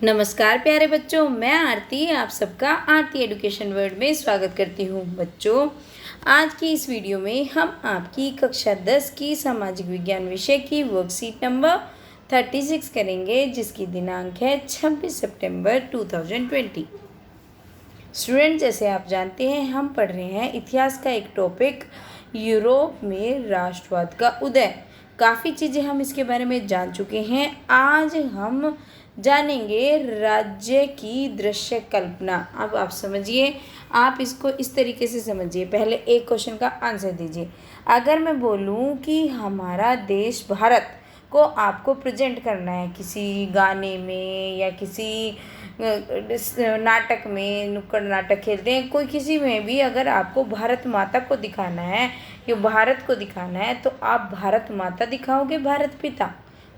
नमस्कार प्यारे बच्चों, मैं आरती आप सबका आरती एजुकेशन वर्ल्ड में स्वागत करती हूँ। बच्चों, आज की इस वीडियो में हम आपकी कक्षा 10 की सामाजिक विज्ञान विषय की वर्कशीट नंबर 36 करेंगे, जिसकी दिनांक है 26 सितंबर 2020। स्टूडेंट, जैसे आप जानते हैं, हम पढ़ रहे हैं इतिहास का एक टॉपिक, यूरोप में राष्ट्रवाद का उदय। काफ़ी चीज़ें हम इसके बारे में जान चुके हैं। आज हम जानेंगे राज्य की दृश्य कल्पना। अब आप समझिए, आप इसको इस तरीके से समझिए। पहले एक क्वेश्चन का आंसर दीजिए। अगर मैं बोलूँ कि हमारा देश भारत को आपको प्रेजेंट करना है किसी गाने में या किसी नाटक में, नुक्कड़ नाटक खेलते हैं, कोई किसी में भी अगर आपको भारत माता को दिखाना है या भारत को दिखाना है, तो आप भारत माता दिखाओगे, भारत पिता,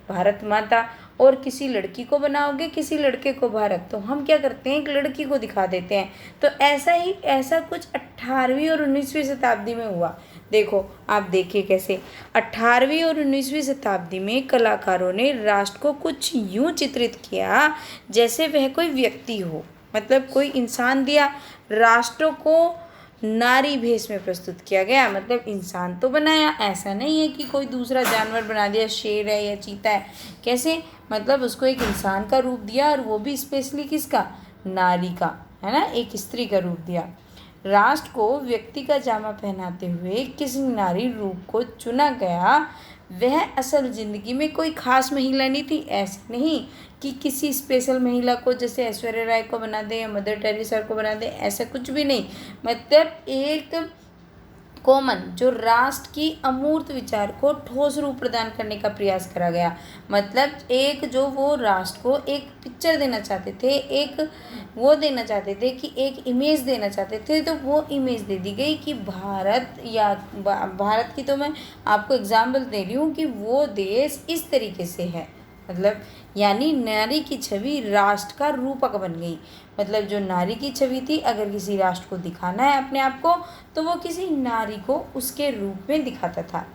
भारत माता, और किसी लड़की को बनाओगे, किसी लड़के को भारत। तो हम क्या करते हैं, एक लड़की को दिखा देते हैं। तो ऐसा कुछ 18वीं और 19वीं शताब्दी में हुआ। देखो, आप देखिए कैसे 18वीं और 19वीं शताब्दी में कलाकारों ने राष्ट्र को कुछ यूं चित्रित किया जैसे वह कोई व्यक्ति हो, मतलब कोई इंसान दिया। राष्ट्र को नारी भेष में प्रस्तुत किया गया, मतलब इंसान तो बनाया, ऐसा नहीं है कि कोई दूसरा जानवर बना दिया, शेर है या चीता है। कैसे, मतलब उसको एक इंसान का रूप दिया, और वो भी स्पेशली किसका, नारी का, है ना, एक स्त्री का रूप दिया। राष्ट्र को व्यक्ति का जामा पहनाते हुए किसी नारी रूप को चुना गया। वह असल जिंदगी में कोई खास महिला नहीं थी। ऐसे नहीं कि किसी स्पेशल महिला को, जैसे ऐश्वर्या राय को बना दे या मदर टेरेसा को बना दे, ऐसा कुछ भी नहीं। मतलब एक कॉमन, जो राष्ट्र की अमूर्त विचार को ठोस रूप प्रदान करने का प्रयास करा गया। मतलब एक जो वो राष्ट्र को एक पिक्चर देना चाहते थे, एक वो देना चाहते थे कि एक इमेज देना चाहते थे, तो वो इमेज दे दी गई कि भारत, या भारत की तो मैं आपको एग्जाम्पल दे रही हूँ कि वो देश इस तरीके से है। मतलब यानी नारी की छवि राष्ट्र का रूपक बन गई। मतलब जो नारी की छवि थी, अगर किसी राष्ट्र को दिखाना है अपने आप को, तो वो किसी नारी को उसके रूप में दिखाता था।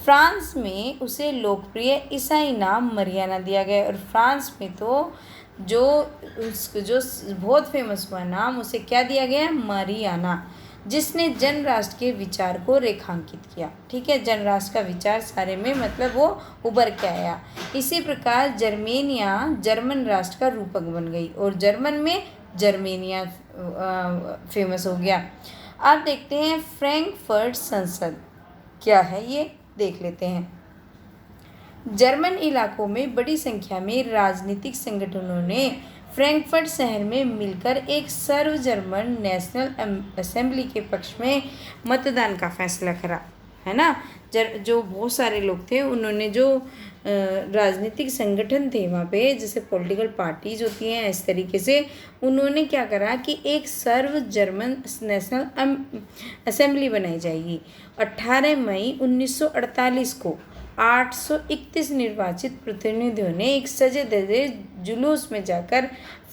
फ्रांस में उसे लोकप्रिय ईसाई नाम मरियाना दिया गया, और फ्रांस में तो जो बहुत फेमस हुआ नाम, उसे क्या दिया गया, मरियाना, जिसने जन राष्ट्र के विचार को रेखांकित किया। ठीक है, जन राष्ट्र का विचार सारे में, मतलब वो उभर के आया। इसी प्रकार जर्मेनिया जर्मन राष्ट्र का रूपक बन गई, और जर्मन में जर्मेनिया फेमस हो गया। अब देखते हैं फ्रैंकफर्ट संसद क्या है, ये देख लेते हैं। जर्मन इलाकों में बड़ी संख्या में राजनीतिक संगठनों ने फ्रैंकफर्ट शहर में मिलकर एक सर्व जर्मन नेशनल असेंबली के पक्ष में मतदान का फैसला करा, है ना। जो बहुत सारे लोग थे, उन्होंने जो राजनीतिक संगठन थे वहाँ पे, जैसे पॉलिटिकल पार्टीज होती हैं, इस तरीके से उन्होंने क्या करा कि एक सर्व जर्मन नेशनल असेंबली बनाई जाएगी। 18 मई 1948 को 831 निर्वाचित प्रतिनिधियों ने एक सजे धजे जुलूस में जाकर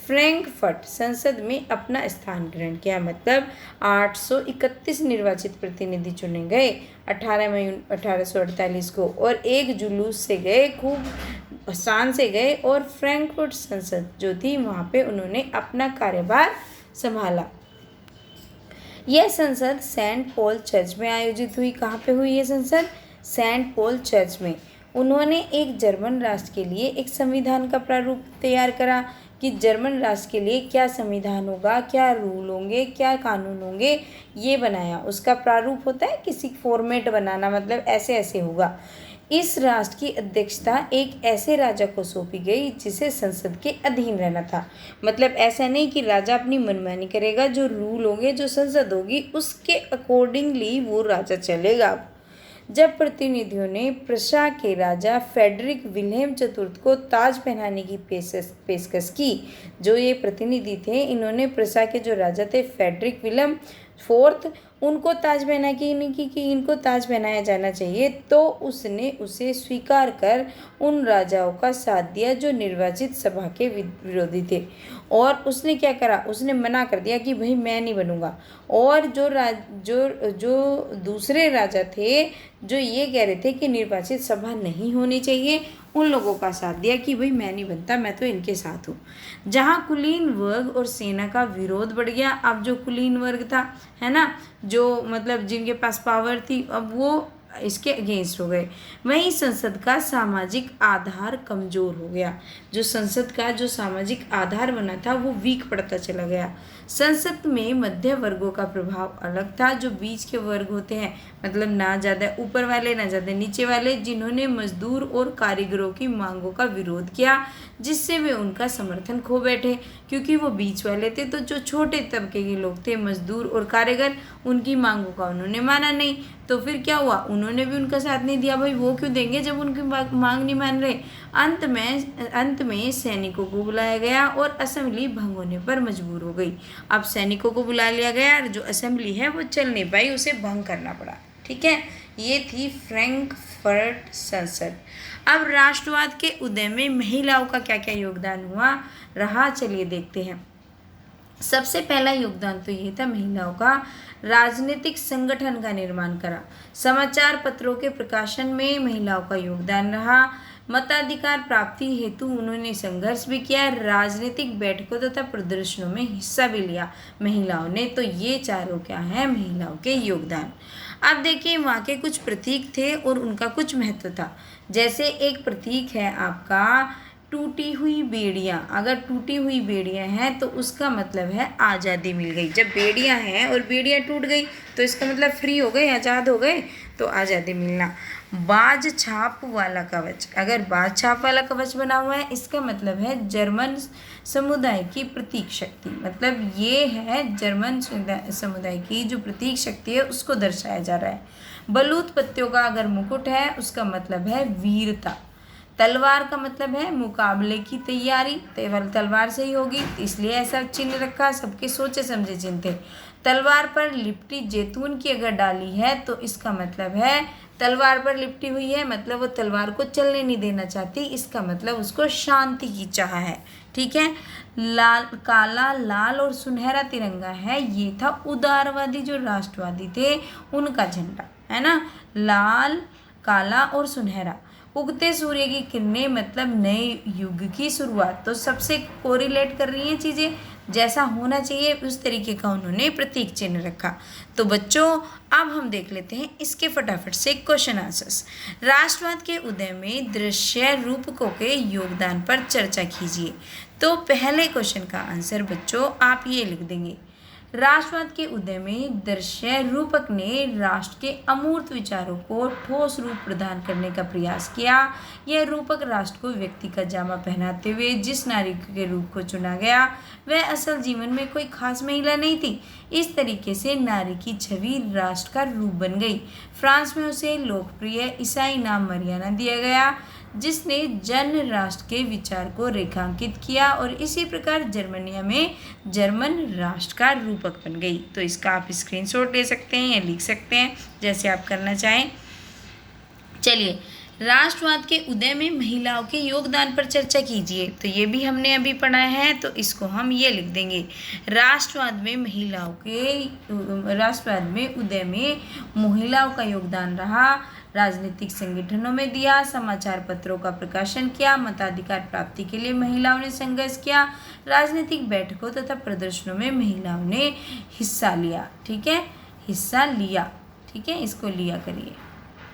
फ्रैंकफर्ट संसद में अपना स्थान ग्रहण किया। मतलब 831 निर्वाचित प्रतिनिधि चुने गए 18 मई 1848 को, और एक जुलूस से गए, खूब शान से गए, और फ्रैंकफर्ट संसद जो थी वहाँ पे उन्होंने अपना कार्यभार संभाला। यह संसद सेंट पॉल चर्च में आयोजित हुई। कहाँ पे हुई यह संसद, सेंट पॉल चर्च में। उन्होंने एक जर्मन राष्ट्र के लिए एक संविधान का प्रारूप तैयार करा कि जर्मन राष्ट्र के लिए क्या संविधान होगा, क्या रूल होंगे, क्या कानून होंगे, ये बनाया। उसका प्रारूप होता है किसी फॉर्मेट बनाना, मतलब ऐसे ऐसे होगा। इस राष्ट्र की अध्यक्षता एक ऐसे राजा को सौंपी गई जिसे संसद के अधीन रहना था। मतलब ऐसा नहीं कि राजा अपनी मनमानी करेगा, जो रूल होंगे, जो संसद होगी, उसके अकॉर्डिंगली वो राजा चलेगा। जब प्रतिनिधियों ने प्रशा के राजा फेडरिक विल्हेम चतुर्थ को ताज पहनाने की पेशकश की, जो ये प्रतिनिधि थे, इन्होंने प्रशा के जो राजा थे फेडरिक विल्हेम फोर्थ, उनको ताज पहना कि इनको ताज पहनाया जाना चाहिए, तो उसने उसे स्वीकार कर उन राजाओं का साथ दिया जो निर्वाचित सभा के विरोधी थे। और उसने क्या करा, उसने मना कर दिया कि भाई मैं नहीं बनूंगा। और जो दूसरे राजा थे, जो ये कह रहे थे कि निर्वाचित सभा नहीं होनी चाहिए, उन लोगों का साथ दिया कि भाई मैं नहीं बनता, मैं तो इनके साथ हूँ। जहाँ कुलीन वर्ग और सेना का विरोध बढ़ गया, अब जो कुलीन वर्ग था, है ना, जो मतलब जिनके पास पावर थी, अब वो इसके अगेंस्ट हो गए। वहीं संसद का सामाजिक आधार कमजोर हो गया। जो संसद का जो सामाजिक आधार बना था वो वीक पड़ता चला गया। संसद में मध्य वर्गों का प्रभाव अलग था। जो बीच के वर्ग होते हैं, मतलब ना ज़्यादा ऊपर वाले ना ज़्यादा नीचे वाले, जिन्होंने मजदूर और कारीगरों की मांगों का विरोध किया, जिससे वे उनका समर्थन खो बैठे। क्योंकि वो बीच वाले थे, तो जो छोटे तबके के लोग थे, मजदूर और कारीगर, उनकी मांगों का उन्होंने माना नहीं। तो फिर क्या हुआ, उन्होंने भी उनका साथ नहीं दिया। भाई वो क्यों देंगे जब उनकी मांग नहीं मान रहे। अंत में सैनिकों को बुलाया गया और असेंबली भंग होने पर मजबूर हो गई। अब सैनिकों को बुला लिया गया और जो असेंबली है वो चल नहीं पाई, उसे भंग करना पड़ा। ठीक है, ये थी फ्रैंकफर्ट संसद। अब राष्ट्रवाद के उदय में महिलाओं का क्या क्या योगदान हुआ रहा, चलिए देखते हैं। सबसे पहला योगदान तो ये था महिलाओं का राजनीतिक संगठन का निर्माण करा। समाचार पत्रों के प्रकाशन में महिलाओं का योगदान रहा। मताधिकार प्राप्ति हेतु उन्होंने संघर्ष भी किया। राजनीतिक बैठकों तथा प्रदर्शनों में हिस्सा भी लिया महिलाओं ने। तो ये चारों क्या है, महिलाओं के योगदान। अब देखिए, वहाँ के कुछ प्रतीक थे और उनका कुछ महत्व था। जैसे एक प्रतीक है आपका टूटी हुई बेड़ियाँ। अगर टूटी हुई बेड़ियाँ हैं तो उसका मतलब है आज़ादी मिल गई। जब बेड़ियाँ हैं और बेड़ियाँ टूट गई तो इसका मतलब फ्री हो गए, आज़ाद हो गए, तो आज़ादी मिलना। बाज छाप वाला कवच। अगर बाज छाप वाला कवच बना हुआ है, इसका मतलब है जर्मन समुदाय की प्रतीक शक्ति। मतलब ये है जर्मन समुदाय की जो प्रतीक शक्ति है उसको दर्शाया जा रहा है। बलूत पत्तियों का अगर मुकुट है, उसका मतलब है वीरता। तलवार का मतलब है मुकाबले की तैयारी, तलवार से ही होगी, इसलिए ऐसा चिन्ह रखा। सबके सोचे समझे चिन्ह थे। तलवार पर लिपटी जैतून की अगर डाली है तो इसका मतलब है तलवार पर लिपटी हुई है, मतलब वो तलवार को चलने नहीं देना चाहती, इसका मतलब उसको शांति की चाह है। ठीक है। काला, लाल और सुनहरा तिरंगा है, ये था उदारवादी जो राष्ट्रवादी थे उनका झंडा, है ना। लाल, काला और सुनहरा। उगते सूर्य की किरणें मतलब नए युग की शुरुआत। तो सबसे कोरिलेट कर रही हैं चीज़ें, जैसा होना चाहिए उस तरीके का उन्होंने प्रतीक चिन्ह रखा। तो बच्चों, अब हम देख लेते हैं इसके फटाफट से क्वेश्चन आंसर्स। राष्ट्रवाद के उदय में दृश्य रूपकों के योगदान पर चर्चा कीजिए। तो पहले क्वेश्चन का आंसर बच्चों आप ये लिख देंगे। राष्ट्रवाद के उदय में दृश्य रूपक ने राष्ट्र के अमूर्त विचारों को ठोस रूप प्रदान करने का प्रयास किया। यह रूपक राष्ट्र को व्यक्ति का जामा पहनाते हुए जिस नारी के रूप को चुना गया वह असल जीवन में कोई खास महिला नहीं थी। इस तरीके से नारी की छवि राष्ट्र का रूप बन गई। फ्रांस में उसे लोकप्रिय ईसाई नाम मरियाना दिया गया, जिसने जन राष्ट्र के विचार को रेखांकित किया और इसी प्रकार जर्मनिया में जर्मन राष्ट्र का रूपक बन गई। तो इसका आप स्क्रीनशॉट ले सकते हैं या लिख सकते हैं, जैसे आप करना चाहें। चलिए, राष्ट्रवाद के उदय में महिलाओं के योगदान पर चर्चा कीजिए। तो ये भी हमने अभी पढ़ा है, तो इसको हम ये लिख देंगे। राष्ट्रवाद में उदय में महिलाओं का योगदान रहा। राजनीतिक संगठनों में दिया, समाचार पत्रों का प्रकाशन किया, मताधिकार प्राप्ति के लिए महिलाओं ने संघर्ष किया, राजनीतिक बैठकों तथा प्रदर्शनों में महिलाओं ने हिस्सा लिया। ठीक है, हिस्सा लिया। ठीक है, इसको लिया करिए।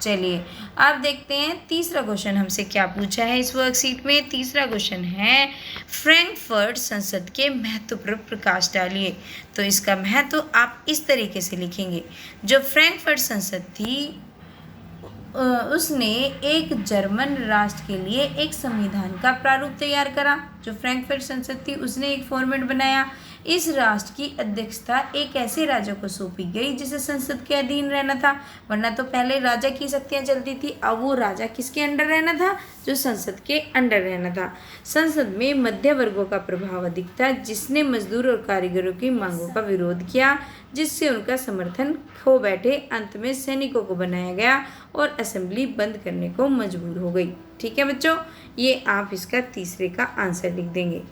चलिए, अब देखते हैं तीसरा क्वेश्चन हमसे क्या पूछा है इस वर्कशीट में। तीसरा क्वेश्चन है फ्रैंकफर्ट संसद के महत्व पर प्रकाश डालिए। तो इसका महत्व आप इस तरीके से लिखेंगे। जो फ्रैंकफर्ट संसद थी उसने एक जर्मन राष्ट्र के लिए एक संविधान का प्रारूप तैयार करा। जो फ्रैंकफर्ट संसद थी उसने एक फॉर्मेट बनाया। इस राष्ट्र की अध्यक्षता एक ऐसे राजा को सौंपी गई जिसे संसद के अधीन रहना था, वरना तो पहले राजा की शक्तियां चलती थी, अब वो राजा किसके अंडर रहना था, जो संसद के अंडर रहना था। संसद में मध्य वर्गों का प्रभाव अधिक था, जिसने मजदूर और कारीगरों की मांगों का विरोध किया, जिससे उनका समर्थन खो बैठे। अंत में सैनिकों को बनाया गया और असेंबली बंद करने को मजबूर हो गई। ठीक है बच्चों, ये आप इसका तीसरे का आंसर लिख देंगे।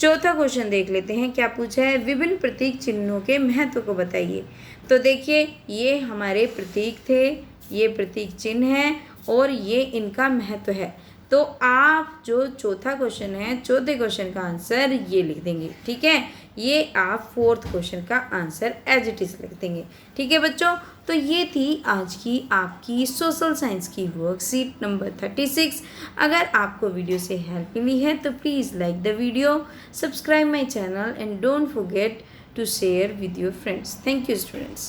चौथा क्वेश्चन देख लेते हैं क्या पूछा है। विभिन्न प्रतीक चिन्हों के महत्व को बताइए। तो देखिए, ये हमारे प्रतीक थे, ये प्रतीक चिन्ह है और ये इनका महत्व है। तो आप जो चौथा क्वेश्चन है, चौथे क्वेश्चन का आंसर ये लिख देंगे, ठीक है। ये आप फोर्थ क्वेश्चन का आंसर एज इट इज़ लिख देंगे, ठीक है बच्चों। तो ये थी आज की आपकी सोशल साइंस की वर्कशीट नंबर 36। अगर आपको वीडियो से हेल्प मिली है तो please like the video, subscribe my channel and don't forget to share with your friends. Thank you, students.